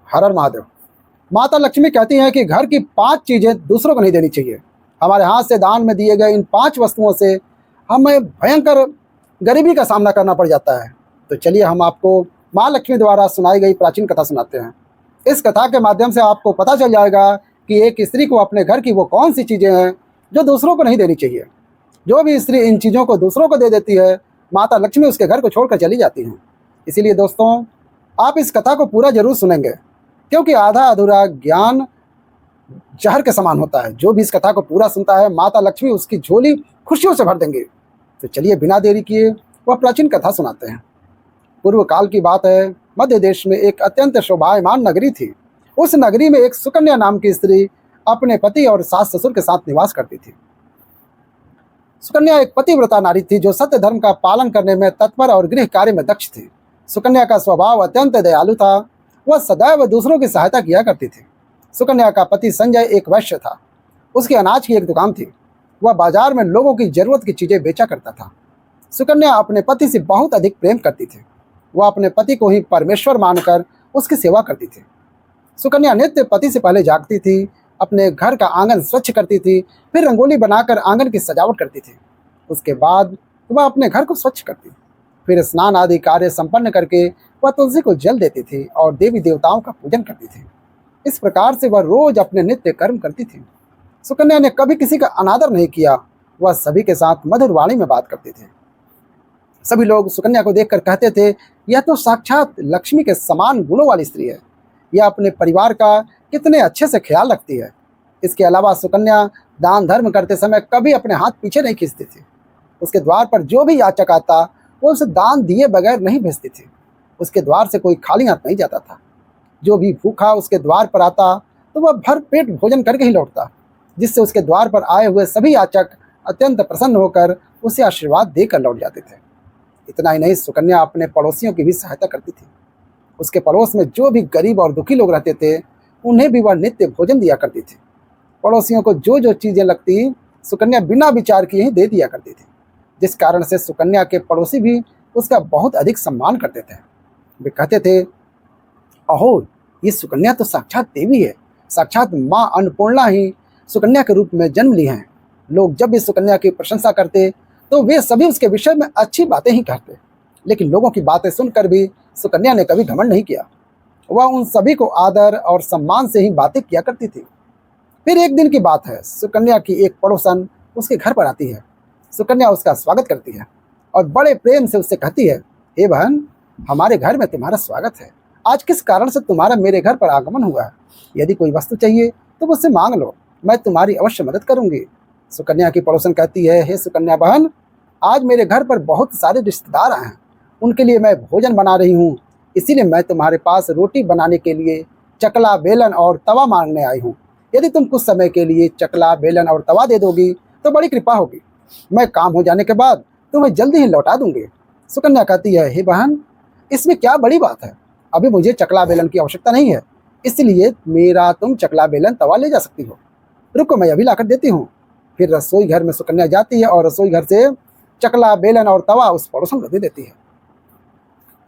हर हर महादेव। माता लक्ष्मी कहती हैं कि घर की 5 चीज़ें दूसरों को नहीं देनी चाहिए। हमारे हाथ से दान में दिए गए इन 5 वस्तुओं से हमें भयंकर गरीबी का सामना करना पड़ जाता है। तो चलिए हम आपको माँ लक्ष्मी द्वारा सुनाई गई प्राचीन कथा सुनाते हैं। इस कथा के माध्यम से आपको पता चल जाएगा कि एक स्त्री को अपने घर की वो कौन सी चीज़ें हैं जो दूसरों को नहीं देनी चाहिए। जो भी स्त्री इन चीज़ों को दूसरों को दे देती है, माता लक्ष्मी उसके घर को छोड़कर चली जाती हैं। इसीलिए दोस्तों, आप इस कथा को पूरा जरूर सुनेंगे, क्योंकि आधा अधूरा ज्ञान जहर के समान होता है। जो भी इस कथा को पूरा सुनता है, माता लक्ष्मी उसकी झोली खुशियों से भर देंगे। तो चलिए बिना देरी किए वह प्राचीन कथा सुनाते हैं। पूर्व काल की बात है। मध्य देश में एक अत्यंत शोभायमान नगरी थी। उस नगरी में एक सुकन्या नाम की स्त्री अपने पति और सास ससुर के साथ निवास करती थी। सुकन्या एक पतिव्रता नारी थी जो सत्य धर्म का पालन करने में तत्पर और गृह कार्य में दक्ष थी। सुकन्या का स्वभाव अत्यंत दयालु था। वह सदैव दूसरों की सहायता किया करती थी। सुकन्या का पति संजय एक वैश्य था। उसकी अनाज की एक दुकान थी। वह बाजार में लोगों की जरूरत की चीजें बेचा करता था। सुकन्या अपने पति से बहुत अधिक प्रेम करती थी। वह अपने पति को ही परमेश्वर मानकर उसकी सेवा करती थी। सुकन्या नित्य पति से पहले जागती थी, अपने घर का आंगन स्वच्छ करती थी, फिर रंगोली बनाकर आंगन की सजावट करती थी। उसके बाद वह अपने घर को स्वच्छ करती, फिर स्नान आदि कार्य संपन्न करके वह तुलसी को जल देती थी और देवी देवताओं का पूजन करती थी। इस प्रकार से वह रोज अपने नित्य कर्म करती थी। सुकन्या ने कभी किसी का अनादर नहीं किया। वह सभी के साथ मधुर वाणी में बात करती थी। सभी लोग सुकन्या को देखकर कहते थे, यह तो साक्षात लक्ष्मी के समान गुणों वाली स्त्री है। यह अपने परिवार का कितने अच्छे से ख्याल रखती है। इसके अलावा सुकन्या दान धर्म करते समय कभी अपने हाथ पीछे नहीं खींचती थी। उसके द्वार पर जो भी याचक आता वो उसे दान दिए बगैर नहीं भेजती थी। उसके द्वार से कोई खाली हाथ नहीं जाता था। जो भी भूखा उसके द्वार पर आता तो वह भर पेट भोजन करके ही लौटता, जिससे उसके द्वार पर आए हुए सभी याचक अत्यंत प्रसन्न होकर उसे आशीर्वाद देकर लौट जाते थे। इतना ही नहीं, सुकन्या अपने पड़ोसियों की भी सहायता करती थी। उसके पड़ोस में जो भी गरीब और दुखी लोग रहते थे उन्हें भी वह नित्य भोजन दिया करती थी। पड़ोसियों को जो जो चीज़ें लगती सुकन्या बिना विचार किए ही दे दिया करती थी, जिस कारण से सुकन्या के पड़ोसी भी उसका बहुत अधिक सम्मान करते थे। वे कहते थे, अहो, ये सुकन्या तो साक्षात देवी है। साक्षात माँ अन्नपूर्णा ही सुकन्या के रूप में जन्म ली हैं। लोग जब भी सुकन्या की प्रशंसा करते तो वे सभी उसके विषय में अच्छी बातें ही कहते, लेकिन लोगों की बातें सुनकर भी सुकन्या ने कभी घमंड नहीं किया। वह उन सभी को आदर और सम्मान से ही बातें किया करती थी। फिर एक दिन की बात है, सुकन्या की एक पड़ोसन उसके घर पर आती है। सुकन्या उसका स्वागत करती है और बड़े प्रेम से उससे कहती है, हे बहन, हमारे घर में तुम्हारा स्वागत है। आज किस कारण से तुम्हारा मेरे घर पर आगमन हुआ है? यदि कोई वस्तु चाहिए तो मुझसे मांग लो, मैं तुम्हारी अवश्य मदद करूंगी। सुकन्या की पड़ोसन कहती है, हे सुकन्या बहन, आज मेरे घर पर बहुत सारे रिश्तेदार आए हैं। उनके लिए मैं भोजन बना रही हूँ, इसीलिए मैं तुम्हारे पास रोटी बनाने के लिए चकला, बेलन और तवा मांगने आई हूँ। यदि तुम कुछ समय के लिए चकला, बेलन और तवा दे दोगी तो बड़ी कृपा होगी। मैं काम हो जाने के बाद तुम्हें जल्दी ही लौटा दूंगी। सुकन्या कहती है, हे बहन, इसमें क्या बड़ी बात है? अभी मुझे चकला बेलन की आवश्यकता नहीं है, इसलिए मेरा तुम चकला, बेलन, तवा ले जा सकती हो। रुको, मैं अभी लाकर देती हूँ। फिर रसोई घर में सुकन्या जाती है और रसोई घर से चकला, बेलन और तवा उस पड़ोसन को दे देती है।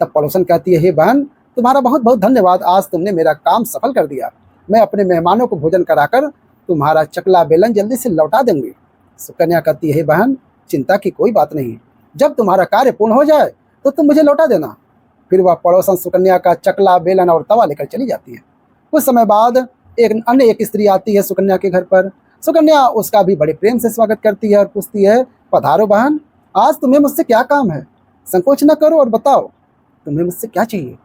तब पड़ोसन कहती है, हे बहन, तुम्हारा बहुत बहुत धन्यवाद। आज तुमने मेरा काम सफल कर दिया। मैं अपने मेहमानों को भोजन कराकर तुम्हारा चकला, बेलन जल्दी से लौटा दूंगी। सुकन्या कहती है, हे बहन, चिंता की कोई बात नहीं। जब तुम्हारा कार्य पूर्ण हो जाए तो तुम मुझे लौटा देना। फिर वह पड़ोसन सुकन्या का चकला, बेलन और तवा लेकर चली जाती है। कुछ समय बाद एक स्त्री आती है सुकन्या के घर पर। सुकन्या उसका भी बड़े प्रेम से स्वागत करती है और पूछती है, पधारो बहन, आज तुम्हें मुझसे क्या काम है? संकोच न करो और बताओ, तुम्हें मुझसे क्या चाहिए?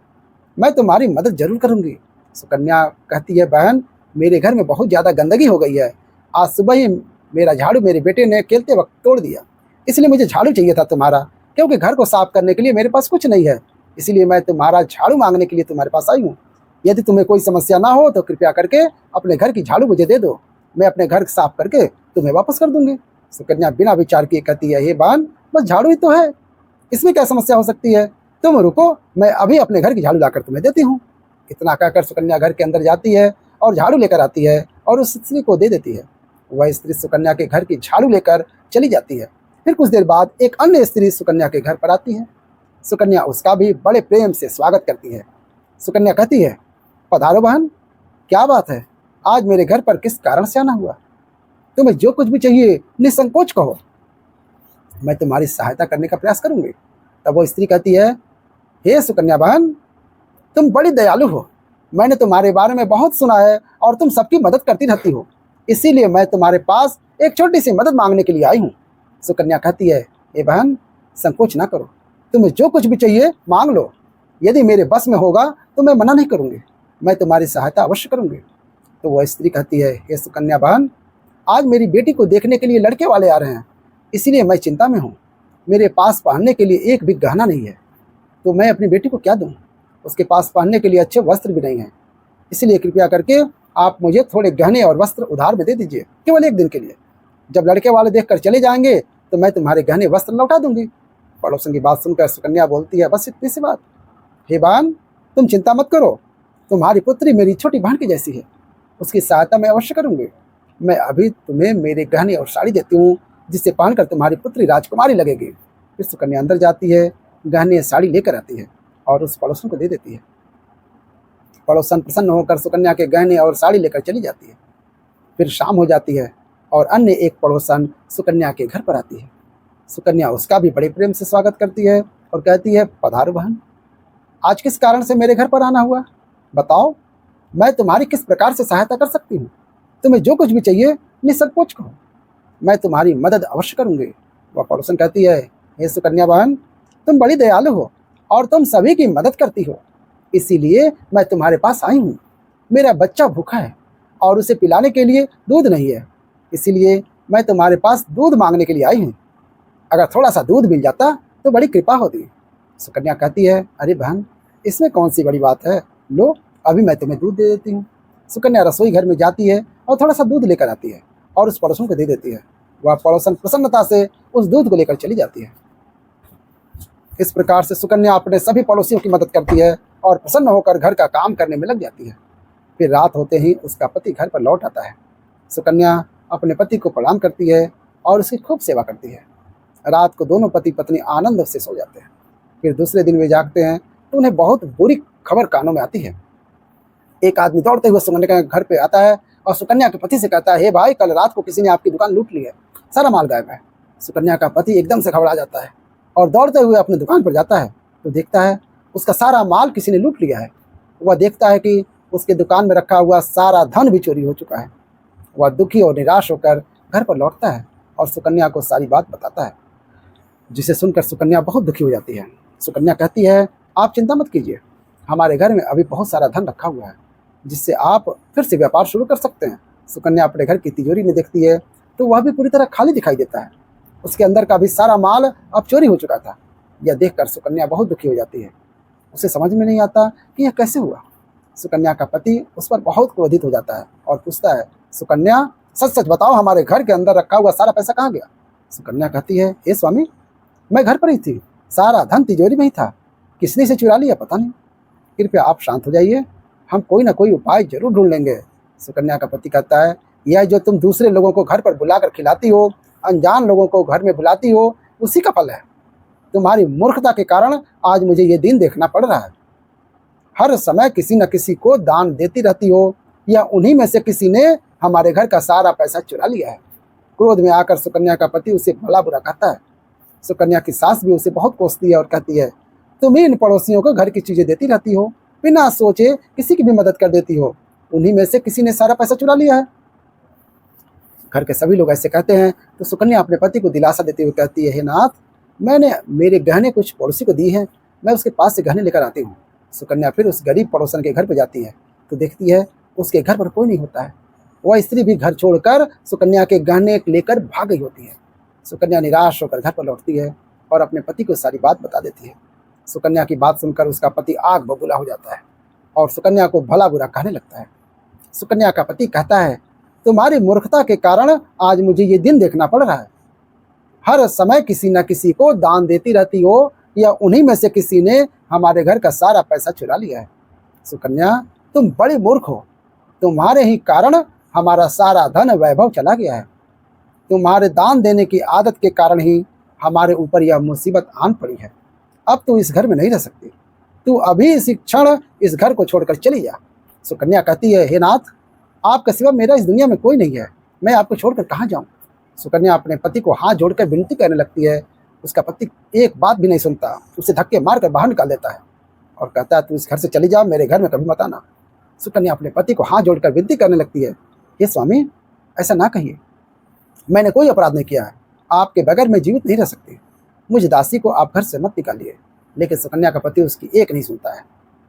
मैं तुम्हारी मदद जरूर करूंगी। सुकन्या कहती है, बहन, मेरे घर में बहुत ज़्यादा गंदगी हो गई है। आज सुबह ही मेरा झाड़ू मेरे बेटे ने खेलते वक्त तोड़ दिया, इसलिए मुझे झाड़ू चाहिए था तुम्हारा, क्योंकि घर को साफ करने के लिए मेरे पास कुछ नहीं है। इसलिए मैं तुम्हारा झाड़ू मांगने के लिए तुम्हारे पास आई हूँ। यदि तुम्हें कोई समस्या ना हो तो कृपया करके अपने घर की झाड़ू मुझे दे दो। मैं अपने घर साफ करके तुम्हें वापस कर दूंगी। सुकन्या बिना विचार किए कहती है, हे बहन, बस झाड़ू ही तो है, इसमें क्या समस्या हो सकती है? तुम रुको, मैं अभी अपने घर की झाड़ू लाकर तुम्हें देती हूँ। इतना कहकर सुकन्या घर के अंदर जाती है और झाड़ू लेकर आती है और उस स्त्री को दे देती है। वह स्त्री सुकन्या के घर की झाड़ू लेकर चली जाती है। फिर कुछ देर बाद एक अन्य स्त्री सुकन्या के घर पर आती है। सुकन्या उसका भी बड़े प्रेम से स्वागत करती है। सुकन्या कहती है, पधारो बहन, क्या बात है, आज मेरे घर पर किस कारण से आना हुआ? तुम्हें जो कुछ भी चाहिए निसंकोच कहो, मैं तुम्हारी सहायता करने का प्रयास करूंगी। तब वो स्त्री कहती है, हे सुकन्या बहन, तुम बड़ी दयालु हो। मैंने तुम्हारे बारे में बहुत सुना है और तुम सबकी मदद करती रहती हो, इसीलिए मैं तुम्हारे पास एक छोटी सी मदद मांगने के लिए आई हूँ। सुकन्या कहती है, हे बहन, संकोच ना करो, तुम्हें जो कुछ भी चाहिए मांग लो। यदि मेरे बस में होगा तो मैं मना नहीं करूँगी, मैं तुम्हारी सहायता अवश्य करूँगी। तो वह स्त्री कहती है, हे सुकन्या बहन, आज मेरी बेटी को देखने के लिए लड़के वाले आ रहे हैं, इसीलिए मैं चिंता में हूँ। मेरे पास पहनने के लिए एक भी गहना नहीं है, तो मैं अपनी बेटी को क्या दूँ? उसके पास पहनने के लिए अच्छे वस्त्र भी नहीं हैं, इसलिए कृपया करके आप मुझे थोड़े गहने और वस्त्र उधार में दे दीजिए, केवल एक दिन के लिए। जब लड़के वाले देखकर चले जाएंगे तो मैं तुम्हारे गहने वस्त्र लौटा दूंगी। पड़ोसन की बात सुनकर सुकन्या बोलती है, बस इतनी सी बात? हे बहन, तुम चिंता मत करो, तुम्हारी पुत्री मेरी छोटी बहन की जैसी है, उसकी सहायता मैं अवश्य करूँगी। मैं अभी तुम्हें मेरे गहने और साड़ी देती हूँ, जिससे पहनकर तुम्हारी पुत्री राजकुमारी लगेगी। फिर सुकन्या अंदर जाती है, गहने साड़ी लेकर आती है और उस पड़ोसन को दे देती है। पड़ोसन प्रसन्न होकर सुकन्या के गहने और साड़ी लेकर चली जाती है। फिर शाम हो जाती है और अन्य एक पड़ोसन सुकन्या के घर पर आती है। सुकन्या उसका भी बड़े प्रेम से स्वागत करती है और कहती है, पधारो बहन, आज किस कारण से मेरे घर पर आना हुआ? बताओ, मैं तुम्हारी किस प्रकार से सहायता कर सकती हूँ? तुम्हें जो कुछ भी चाहिए निसंकोच कहो, मैं तुम्हारी मदद अवश्य करूँगी। वह पड़ोसन कहती है, हे सुकन्या बहन, तुम बड़ी दयालु हो और तुम सभी की मदद करती हो, इसीलिए मैं तुम्हारे पास आई हूँ। मेरा बच्चा भूखा है और उसे पिलाने के लिए दूध नहीं है, इसीलिए मैं तुम्हारे पास दूध मांगने के लिए आई हूँ। अगर थोड़ा सा दूध मिल जाता तो बड़ी कृपा होती। सुकन्या कहती है, अरे बहन, इसमें कौन सी बड़ी बात है, लो अभी मैं तुम्हें दूध दे देती हूँ। सुकन्या रसोई घर में जाती है और थोड़ा सा दूध लेकर आती है और उस पड़ोसन को दे देती है। वह पड़ोसन प्रसन्नता से उस दूध को लेकर चली जाती है। इस प्रकार से सुकन्या अपने सभी पड़ोसियों की मदद करती है और प्रसन्न होकर घर का काम करने में लग जाती है। फिर रात होते ही उसका पति घर पर लौट आता है। सुकन्या अपने पति को प्रणाम करती है और उसकी खूब सेवा करती है। रात को दोनों पति पत्नी आनंद से सो जाते हैं। फिर दूसरे दिन वे जागते हैं तो उन्हें बहुत बुरी खबर कानों में आती है। एक आदमी दौड़ते हुए सुकन्या के घर पे आता है और सुकन्या के पति से कहता है, हे भाई, कल रात को किसी ने आपकी दुकान लूट ली है, सारा माल गायब है। सुकन्या का पति एकदम से घबरा जाता है और दौड़ते हुए अपनी दुकान पर जाता है तो देखता है उसका सारा माल किसी ने लूट लिया है। वह देखता है कि उसके दुकान में रखा हुआ सारा धन भी चोरी हो चुका है। वह दुखी और निराश होकर घर पर लौटता है और सुकन्या को सारी बात बताता है, जिसे सुनकर सुकन्या बहुत दुखी हो जाती है। सुकन्या कहती है, आप चिंता मत कीजिए, हमारे घर में अभी बहुत सारा धन रखा हुआ है, जिससे आप फिर से व्यापार शुरू कर सकते हैं। सुकन्या अपने घर की तिजोरी में देखती है तो वह भी पूरी तरह खाली दिखाई देता है। उसके अंदर का भी सारा माल अब चोरी हो चुका था। यह देखकर सुकन्या बहुत दुखी हो जाती है। उसे समझ में नहीं आता कि यह कैसे हुआ। सुकन्या का पति उस पर बहुत क्रोधित हो जाता है और पूछता है, सुकन्या, सच सच बताओ, हमारे घर के अंदर रखा हुआ सारा पैसा कहाँ गया? सुकन्या कहती है, हे स्वामी, मैं घर पर ही थी, सारा धन तिजोरी में ही था, किसने इसे चुरा लिया पता नहीं। कृपया आप शांत हो जाइए, हम कोई ना कोई उपाय जरूर ढूंढ लेंगे। सुकन्या का पति कहता है, यह जो तुम दूसरे लोगों को घर पर बुलाकर खिलाती हो, अनजान लोगों को घर में बुलाती हो, उसी का फल है। तुम्हारी मूर्खता के कारण आज मुझे ये दिन देखना पड़ रहा है। हर समय किसी न किसी को दान देती रहती हो, या उन्हीं में से किसी ने हमारे घर का सारा पैसा चुरा लिया है। क्रोध में आकर सुकन्या का पति उसे भला बुरा कहता है। सुकन्या की सास भी उसे बहुत कोसती है और कहती है, तुम ही इन पड़ोसियों को घर की चीजें देती रहती हो, बिना सोचे किसी की भी मदद कर देती हो, उन्हीं में से किसी ने सारा पैसा चुरा लिया है। घर के सभी लोग ऐसे कहते हैं तो सुकन्या अपने पति को दिलासा देते हुए कहती है, हे नाथ, मैंने मेरे गहने कुछ पड़ोसी को दी हैं, मैं उसके पास से गहने लेकर आती हूँ। सुकन्या फिर उस गरीब पड़ोसन के घर पर जाती है तो देखती है उसके घर पर कोई नहीं होता है। वह स्त्री भी घर छोड़कर सुकन्या के गहने लेकर भाग गई होती है। सुकन्या निराश होकर घर पर लौटती है और अपने पति को सारी बात बता देती है। सुकन्या की बात सुनकर उसका पति आग बबूला हो जाता है और सुकन्या को भला बुरा कहने लगता है। सुकन्या का पति कहता है, तुम्हारी मूर्खता के कारण आज मुझे ये दिन देखना पड़ रहा है। हर समय किसी न किसी को दान देती रहती हो, या उन्हीं में से किसी ने हमारे घर का सारा पैसा चुरा लिया है। सुकन्या, तुम बड़ी मूर्ख हो, तुम्हारे ही कारण हमारा सारा धन वैभव चला गया है। तुम्हारे दान देने की आदत के कारण ही हमारे ऊपर यह मुसीबत आन पड़ी है। अब तू इस घर में नहीं रह सकती, तू अभी इसी क्षण इस घर को छोड़कर चली जा। सुकन्या कहती है, हे नाथ, आपके सिवा मेरा इस दुनिया में कोई नहीं है, मैं आपको छोड़कर कहाँ जाऊँ। सुकन्या अपने पति को हाथ जोड़कर विनती करने लगती है। उसका पति एक बात भी नहीं सुनता, उसे धक्के मारकर बाहर निकाल देता है और कहता है, तू इस घर से चली जा, मेरे घर में कभी मत आना। सुकन्या अपने पति को हाथ जोड़कर विनती करने लगती है, हे स्वामी, ऐसा ना कहिए, मैंने कोई अपराध नहीं किया है, आपके बगैर मैं जीवित नहीं रह सकती, मुझे दासी को आप घर से मत निकालिए। लेकिन सुकन्या का पति उसकी एक नहीं सुनता है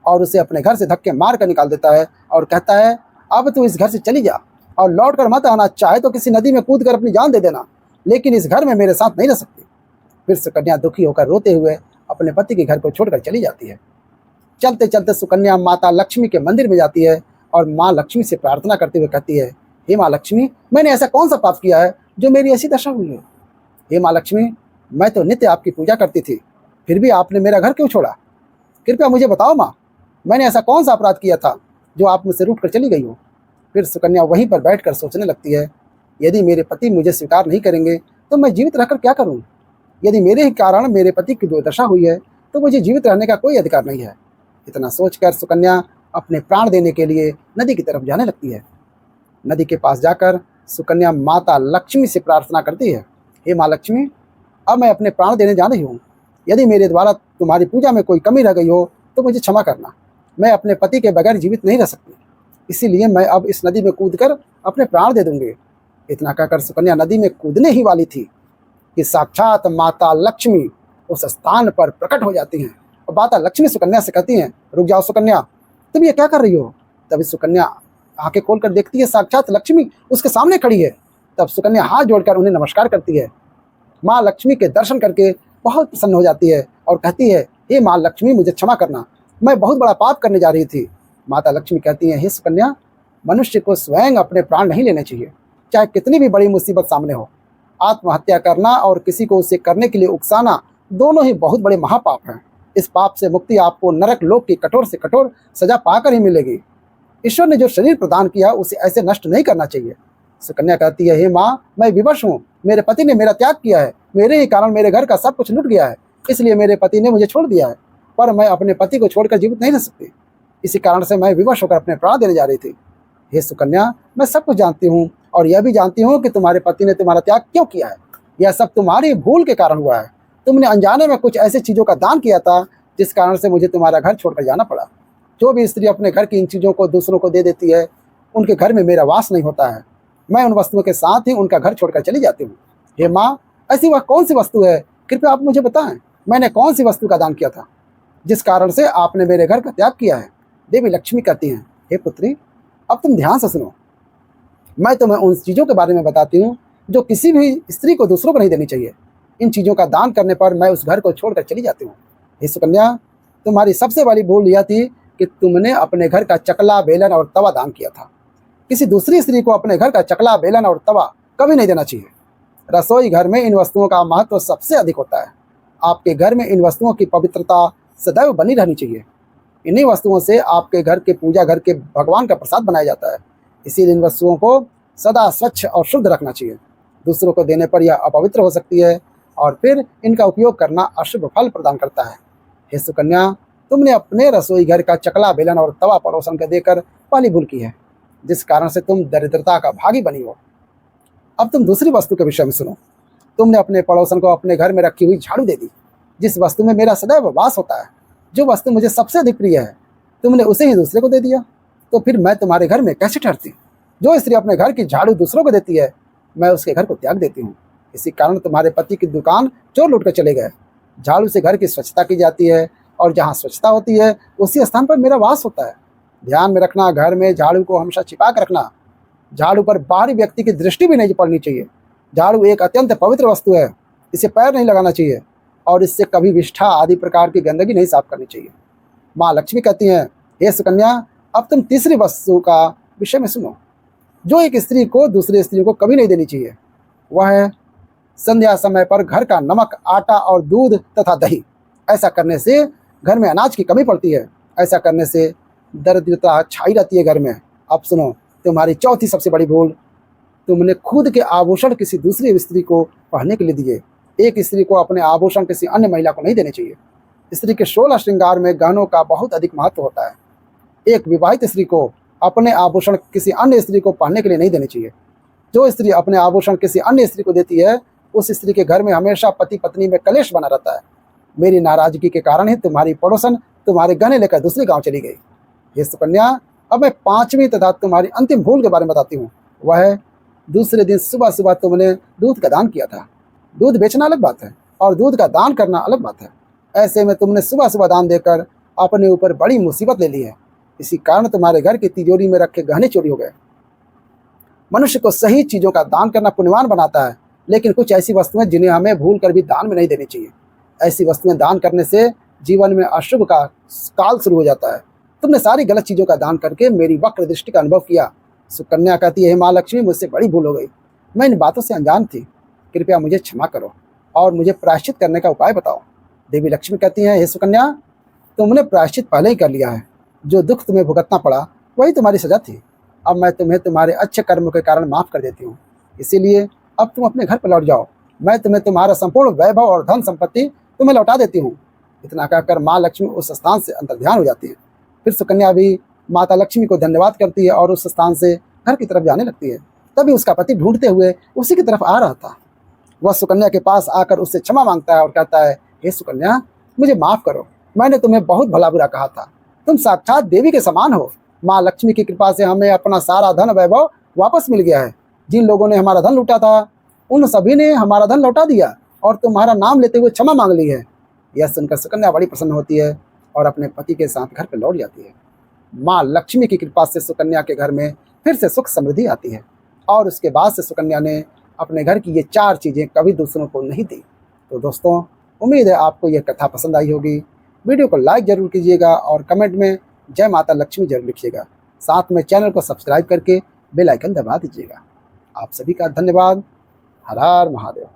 और उसे अपने घर से धक्के मार कर निकाल देता है और कहता है, अब तू इस घर से चली जा और लौट कर मत आना, चाहे तो किसी नदी में कूद कर अपनी जान दे देना, लेकिन इस घर में मेरे साथ नहीं रह सकती। फिर सुकन्या दुखी होकर रोते हुए अपने पति के घर को छोड़कर चली जाती है। चलते चलते सुकन्या माता लक्ष्मी के मंदिर में जाती है और माँ लक्ष्मी से प्रार्थना करते हुए कहती है, हे माँ लक्ष्मी, मैंने ऐसा कौन सा पाप किया है जो मेरी ऐसी दशा हुई है। हे माँ लक्ष्मी, मैं तो नित्य आपकी पूजा करती थी, फिर भी आपने मेरा घर क्यों छोड़ा। कृपया मुझे बताओ माँ, मैंने ऐसा कौन सा अपराध किया था जो आप मुझसे रूठ कर चली गई हो। फिर सुकन्या वहीं पर बैठकर सोचने लगती है, यदि मेरे पति मुझे स्वीकार नहीं करेंगे तो मैं जीवित रहकर क्या करूँ। यदि मेरे ही कारण मेरे पति की दुर्दशा हुई है तो मुझे जीवित रहने का कोई अधिकार नहीं है। इतना सोचकर सुकन्या अपने प्राण देने के लिए नदी की तरफ जाने लगती है। नदी के पास जाकर सुकन्या माता लक्ष्मी से प्रार्थना करती है, हे माँ लक्ष्मी, अब मैं अपने प्राण देने जा रही हूँ, यदि मेरे द्वारा तुम्हारी पूजा में कोई कमी रह गई हो तो मुझे क्षमा करना, मैं अपने पति के बगैर जीवित नहीं रह सकती, इसीलिए मैं अब इस नदी में कूदकर अपने प्राण दे दूंगी। इतना कहकर सुकन्या नदी में कूदने ही वाली थी कि साक्षात माता लक्ष्मी उस स्थान पर प्रकट हो जाती हैं और माता लक्ष्मी सुकन्या से कहती हैं, रुक जाओ सुकन्या, तुम ये क्या कर रही हो। तभी सुकन्या आंखें खोलकर देखती है, साक्षात लक्ष्मी उसके सामने खड़ी है। तब सुकन्या हाथ जोड़कर उन्हें नमस्कार करती है। माँ लक्ष्मी के दर्शन करके बहुत प्रसन्न हो जाती है और कहती है, हे माँ लक्ष्मी, मुझे क्षमा करना, मैं बहुत बड़ा पाप करने जा रही थी। माता लक्ष्मी कहती हैं, हे सुकन्या, मनुष्य को स्वयं अपने प्राण नहीं लेने चाहिए, चाहे कितनी भी बड़ी मुसीबत सामने हो। आत्महत्या करना और किसी को उसे करने के लिए उकसाना दोनों ही बहुत बड़े महापाप हैं। इस पाप से मुक्ति आपको नरक लोक की कठोर से कठोर सजा पाकर ही मिलेगी। ईश्वर ने जो शरीर प्रदान किया उसे ऐसे नष्ट नहीं करना चाहिए। सुकन्या कहती है, हे माँ, मैं विवश हूँ, मेरे पति ने मेरा त्याग किया है, मेरे ही कारण मेरे घर का सब कुछ लुट गया है, इसलिए मेरे पति ने मुझे छोड़ दिया है, पर मैं अपने पति को छोड़कर जीवित नहीं रह सकती, इसी कारण से मैं विवश होकर अपने प्राण देने जा रही थी। हे सुकन्या, मैं सब कुछ जानती हूँ और यह भी जानती हूँ कि तुम्हारे पति ने तुम्हारा त्याग क्यों किया है। यह सब तुम्हारी भूल के कारण हुआ है। तुमने अनजाने में कुछ ऐसी चीज़ों का दान किया था जिस कारण से मुझे तुम्हारा घर छोड़कर जाना पड़ा। जो भी स्त्री अपने घर की इन चीज़ों को दूसरों को दे देती है, उनके घर में मेरा वास नहीं होता है, मैं उन वस्तुओं के साथ ही उनका घर छोड़कर चली जाती हूँ। हे माँ, ऐसी वह कौन सी वस्तु है, कृपया आप मुझे बताएं, मैंने कौन सी वस्तु का दान किया था जिस कारण से आपने मेरे घर का त्याग किया है। देवी लक्ष्मी कहती हैं, हे पुत्री, अब तुम ध्यान से सुनो, मैं तुम्हें उन चीज़ों के बारे में बताती हूँ जो किसी भी स्त्री को दूसरों को नहीं देनी चाहिए। इन चीज़ों का दान करने पर मैं उस घर को छोड़कर चली जाती हूँ। हे सुकन्या, तुम्हारी सबसे बड़ी भूल यह थी कि तुमने अपने घर का चकला, बेलन और तवा दान किया था। किसी दूसरी स्त्री को अपने घर का चकला, बेलन और तवा कभी नहीं देना चाहिए। रसोई घर में इन वस्तुओं का महत्व सबसे अधिक होता है। आपके घर में इन वस्तुओं की पवित्रता सदैव बनी रहनी चाहिए। इन्हीं वस्तुओं से आपके घर के पूजा घर के भगवान का प्रसाद बनाया जाता है, इसीलिए इन वस्तुओं को सदा स्वच्छ और शुद्ध रखना चाहिए। दूसरों को देने पर यह अपवित्र हो सकती है और फिर इनका उपयोग करना अशुभ फल प्रदान करता है। हे सुकन्या, तुमने अपने रसोई घर का चकला, बेलन और तवा पड़ोसन को देकर पहली भूल की है, जिस कारण से तुम दरिद्रता का भागी बनी हो। अब तुम दूसरी वस्तु के विषय में सुनो। तुमने अपने पड़ोसन को अपने घर में रखी हुई झाड़ू दे दी, जिस वस्तु में मेरा सदैव वास होता है। जो वस्तु मुझे सबसे अधिक प्रिय है, तुमने उसे ही दूसरे को दे दिया, तो फिर मैं तुम्हारे घर में कैसे ठहरती। जो स्त्री अपने घर की झाड़ू दूसरों को देती है, मैं उसके घर को त्याग देती हूँ। इसी कारण तुम्हारे पति की दुकान चोर लूट कर चले गए। झाड़ू से घर की स्वच्छता की जाती है और जहाँ स्वच्छता होती है उसी स्थान पर मेरा वास होता है। ध्यान में रखना, घर में झाड़ू को हमेशा छिपा कर रखना। झाड़ू पर बाहरी व्यक्ति की दृष्टि भी नहीं पड़नी चाहिए। झाड़ू एक अत्यंत पवित्र वस्तु है, इसे पैर नहीं लगाना चाहिए और इससे कभी विष्ठा आदि प्रकार की गंदगी नहीं साफ करनी चाहिए। माँ लक्ष्मी कहती हैं, हे सुकन्या, अब तुम तीसरी वस्तु का विषय में सुनो, जो एक स्त्री को दूसरी स्त्रियों को कभी नहीं देनी चाहिए। वह है संध्या समय पर घर का नमक, आटा और दूध तथा दही। ऐसा करने से घर में अनाज की कमी पड़ती है। ऐसा करने से दरिद्रता छाई रहती है घर में। अब सुनो, तुम्हारी चौथी सबसे बड़ी भूल, तुमने खुद के आभूषण किसी दूसरी स्त्री को पहनने के लिए दिए। एक स्त्री को अपने आभूषण किसी अन्य महिला को नहीं देने चाहिए। स्त्री के 16 श्रृंगार में गहनों का बहुत अधिक महत्व होता है। एक विवाहित स्त्री को अपने आभूषण किसी अन्य स्त्री को पहनने के लिए नहीं देने चाहिए। जो स्त्री अपने आभूषण किसी अन्य स्त्री को देती है, उस स्त्री के घर में हमेशा पति पत्नी में कलेश बना रहता है। मेरी नाराजगी के कारण ही तुम्हारी पड़ोसन तुम्हारे गहने लेकर दूसरे गांव चली गई। हे सुकन्या, अब मैं पांचवी तथा तुम्हारी अंतिम भूल के बारे में बताती हूँ। वह है, दूसरे दिन सुबह सुबह तुमने दूध का दान किया था। दूध बेचना अलग बात है और दूध का दान करना अलग बात है। ऐसे में तुमने सुबह सुबह दान देकर अपने ऊपर बड़ी मुसीबत ले ली है। इसी कारण तुम्हारे घर की तिजोरी में रखे गहने चोरी हो गए। मनुष्य को सही चीज़ों का दान करना पुण्यवान बनाता है, लेकिन कुछ ऐसी वस्तुएं जिन्हें हमें भूल कर भी दान में नहीं देनी चाहिए। ऐसी वस्तुएं दान करने से जीवन में अशुभ का काल शुरू हो जाता है। तुमने सारी गलत चीज़ों का दान करके मेरी वक्र दृष्टि का अनुभव किया। सुकन्या कहती है, माँ लक्ष्मी, मुझसे बड़ी भूल हो गई। मैं इन बातों से अनजान थी। कृपया मुझे क्षमा करो और मुझे प्रायश्चित करने का उपाय बताओ। देवी लक्ष्मी कहती हैं, हे सुकन्या, तुमने प्रायश्चित पहले ही कर लिया है। जो दुख तुम्हें भुगतना पड़ा वही तुम्हारी सजा थी। अब मैं तुम्हें तुम्हारे अच्छे कर्मों के कारण माफ़ कर देती हूँ। इसीलिए अब तुम अपने घर पर लौट जाओ। मैं तुम्हें तुम्हारा संपूर्ण वैभव और धन संपत्ति तुम्हें लौटा देती हूँ। इतना कहकर माँ लक्ष्मी उस स्थान से अंतर्ध्यान हो जाती है। फिर सुकन्या भी माता लक्ष्मी को धन्यवाद करती है और उस स्थान से घर की तरफ जाने लगती है। तभी उसका पति ढूंढते हुए उसी की तरफ आ रहा था। वह सुकन्या के पास आकर उससे क्षमा मांगता है और कहता है, हे सुकन्या, मुझे माफ़ करो। मैंने तुम्हें बहुत भला बुरा कहा था। तुम साक्षात देवी के समान हो। माँ लक्ष्मी की कृपा से हमें अपना सारा धन वैभव वापस मिल गया है। जिन लोगों ने हमारा धन लूटा था, उन सभी ने हमारा धन लौटा दिया और तुम्हारा नाम लेते हुए क्षमा मांग ली है। यह सुनकर सुकन्या बड़ी प्रसन्न होती है और अपने पति के साथ घर पर लौट जाती है। माँ लक्ष्मी की कृपा से सुकन्या के घर में फिर से सुख समृद्धि आती है और उसके बाद से सुकन्या ने अपने घर की ये 4 चीज़ें कभी दूसरों को नहीं दी। तो दोस्तों, उम्मीद है आपको यह कथा पसंद आई होगी। वीडियो को लाइक जरूर कीजिएगा और कमेंट में जय माता लक्ष्मी जरूर लिखिएगा। साथ में चैनल को सब्सक्राइब करके बेल आइकन दबा दीजिएगा। आप सभी का धन्यवाद। हर हर महादेव।